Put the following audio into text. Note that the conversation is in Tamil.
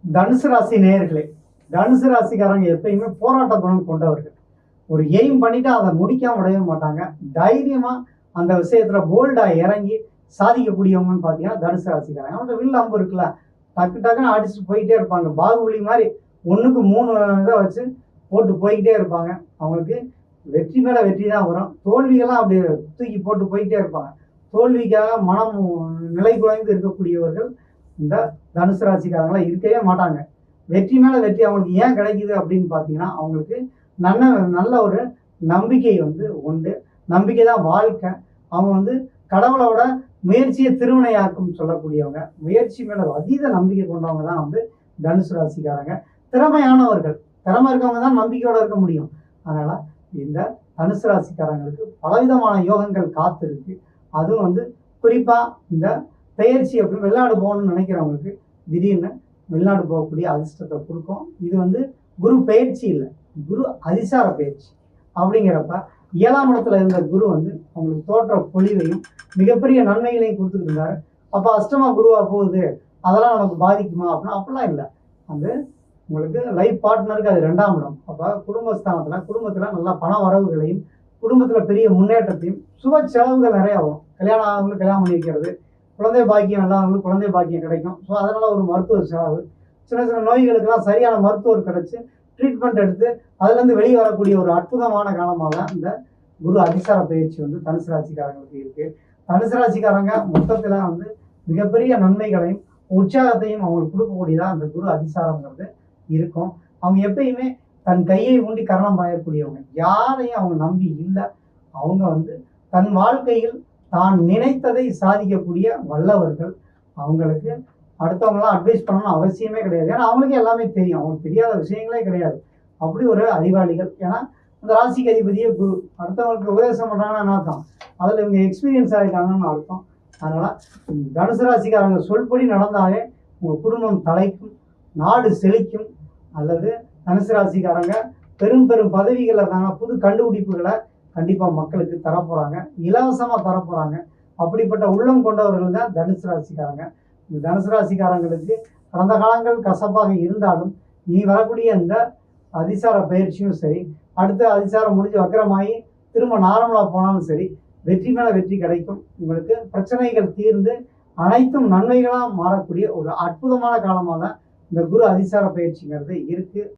தனுசு ராசி நேயர்களே, தனுசு ராசிக்காரங்க எப்பயுமே போராட்ட குணம் கொண்டவர்கள். ஒரு எய்ம் பண்ணிட்டு அதை முடிக்காம விடவே மாட்டாங்க. தைரியமா அந்த விஷயத்துல போல்டா இறங்கி சாதிக்கக்கூடியவங்கன்னு பார்த்தீங்கன்னா தனுசு ராசிக்காரங்க. அவங்கள்ட்ட வில் அம்பு இருக்குல்ல, டக்கு டக்குன்னு அடிச்சுட்டு போயிட்டே இருப்பாங்க. பாகுபலி மாதிரி 1க்கு 3 இதை வச்சு போட்டு போய்கிட்டே இருப்பாங்க. அவங்களுக்கு வெற்றி மேல வெற்றி தான் வரும். தோல்விகள்லாம் அப்படி தூக்கி போட்டு போயிட்டே இருப்பாங்க. தோல்விக்காக மனம் நிலை குலைந்து இருக்கக்கூடியவர்கள் இந்த தனுசு ராசிக்காரங்களாம் இருக்கவே மாட்டாங்க. வெற்றி மேல வெற்றி அவங்களுக்கு ஏன் கிடைக்குது அப்படின்னு பார்த்தீங்கன்னா, அவங்களுக்கு நல்ல நல்ல ஒரு நம்பிக்கை உண்டு. நம்பிக்கை தான் வாழ்க்கை. அவங்க கடவுளோட முயற்சியை திருவினையாக்கும் சொல்லக்கூடியவங்க. முயற்சி மேல அதீத நம்பிக்கை கொண்டவங்க தான் தனுசு ராசிக்காரங்க. திறமையானவர்கள். திறமை இருக்கவங்க தான் நம்பிக்கையோட இருக்க முடியும். அதனால இந்த தனுசு ராசிக்காரங்களுக்கு பலவிதமான யோகங்கள் காத்திருக்கு. அதுவும் குறிப்பா இந்த பெயர்ச்சி அப்படின்னு வெளிநாடு போகணும்னு நினைக்கிறவங்களுக்கு திடீர்னு வெளிநாடு போகக்கூடிய அதிர்ஷ்டத்தை கொடுக்கும். இது குரு பெயர்ச்சி இல்லை, குரு அதிசார பயிற்சி. அப்படிங்கிறப்ப 7ஆம் இடத்துல இருந்த குரு அவங்களுக்கு தோற்ற பொழிவையும் மிகப்பெரிய நன்மைகளையும் கொடுத்துட்டு இருந்தாரு. அப்போ அஷ்டமா குருவா போகுது, அதெல்லாம் நமக்கு பாதிக்குமா அப்படின்னா அப்படிலாம் இல்லை. உங்களுக்கு லைஃப் பார்ட்னருக்கு அது 2ஆம் இடம். அப்போ குடும்பத்தில் நல்லா பண வரவுகளையும் குடும்பத்தில் பெரிய முன்னேற்றத்தையும் சுப செலவுகள் நிறையா வரும். கல்யாணம் ஆகவங்களுக்கு கல்யாணம் பண்ணி வைக்கிறது, குழந்தை பாக்கியம் இல்லாதவங்களுக்கு குழந்தை பாக்கியம் கிடைக்கும். ஸோ அதனால் ஒரு மருத்துவ செலவு, சின்ன சின்ன நோய்களுக்கெல்லாம் சரியான மருத்துவர் கிடைச்சி ட்ரீட்மெண்ட் எடுத்து அதுலேருந்து வெளியே வரக்கூடிய ஒரு அற்புதமான காலமாக தான் இந்த குரு அதிசார பயிற்சி தனுசு ராசிக்காரங்களுக்கு இருக்குது. தனுசு ராசிக்காரங்க மொத்தத்தில் மிகப்பெரிய நன்மைகளையும் உற்சாகத்தையும் அவங்களுக்கு கொடுக்கக்கூடியதாக அந்த குரு அதிசாரங்கிறது இருக்கும். அவங்க எப்பயுமே தன் கையை ஊண்டி கரணம் பாயக்கூடியவங்க. யாரையும் அவங்க நம்பி இல்லை. அவங்க தன் வாழ்க்கையில் தான் நினைத்ததை சாதிக்கக்கூடிய வல்லவர்கள். அவங்களுக்கு அடுத்தவங்களாம் அட்வைஸ் பண்ணணும்னு அவசியமே கிடையாது. ஏன்னா அவங்களுக்கே எல்லாமே தெரியும். அவங்களுக்கு தெரியாத விஷயங்களே கிடையாது. அப்படி ஒரு அறிவாளிகள். ஏன்னா அந்த ராசிக்கு அதிபதியே குரு. அடுத்தவங்களுக்கு உபதேசம் பண்ணுறாங்கன்னா என்ன அர்த்தம்? அதில் இவங்க எக்ஸ்பீரியன்ஸ் ஆகிருக்காங்கன்னு அர்த்தம். அதனால் தனுசு ராசிக்காரங்க சொல்படி நடந்தாலே உங்கள் குடும்பம் தலைக்கும், நாடு செழிக்கும். அல்லது தனுசு ராசிக்காரங்க பெரும் பெரும் பதவிகள் இருந்தாங்கன்னா புது கண்டுபிடிப்புகளை கண்டிப்பாக மக்களுக்கு தரப்போகிறாங்க, இலவசமாக தரப்போகிறாங்க. அப்படிப்பட்ட உள்ளம் கொண்டவர்கள் தான் தனுசு ராசிக்காரங்க. இந்த தனுசு ராசிக்காரங்களுக்கு கடந்த காலங்கள் கசப்பாக இருந்தாலும் இனி வரக்கூடிய இந்த அதிசார பயிற்சியும் சரி, அடுத்த அதிசாரம் முடிஞ்சு வக்கரமாகி திரும்ப நார்மலாக போனாலும் சரி, வெற்றி மேலே வெற்றி கிடைக்கும். உங்களுக்கு பிரச்சனைகள் தீர்ந்து அனைத்தும் நன்மைகளாக மாறக்கூடிய ஒரு அற்புதமான காலமாக தான் இந்த குரு அதிசார பயிற்சிங்கிறது இருக்குது.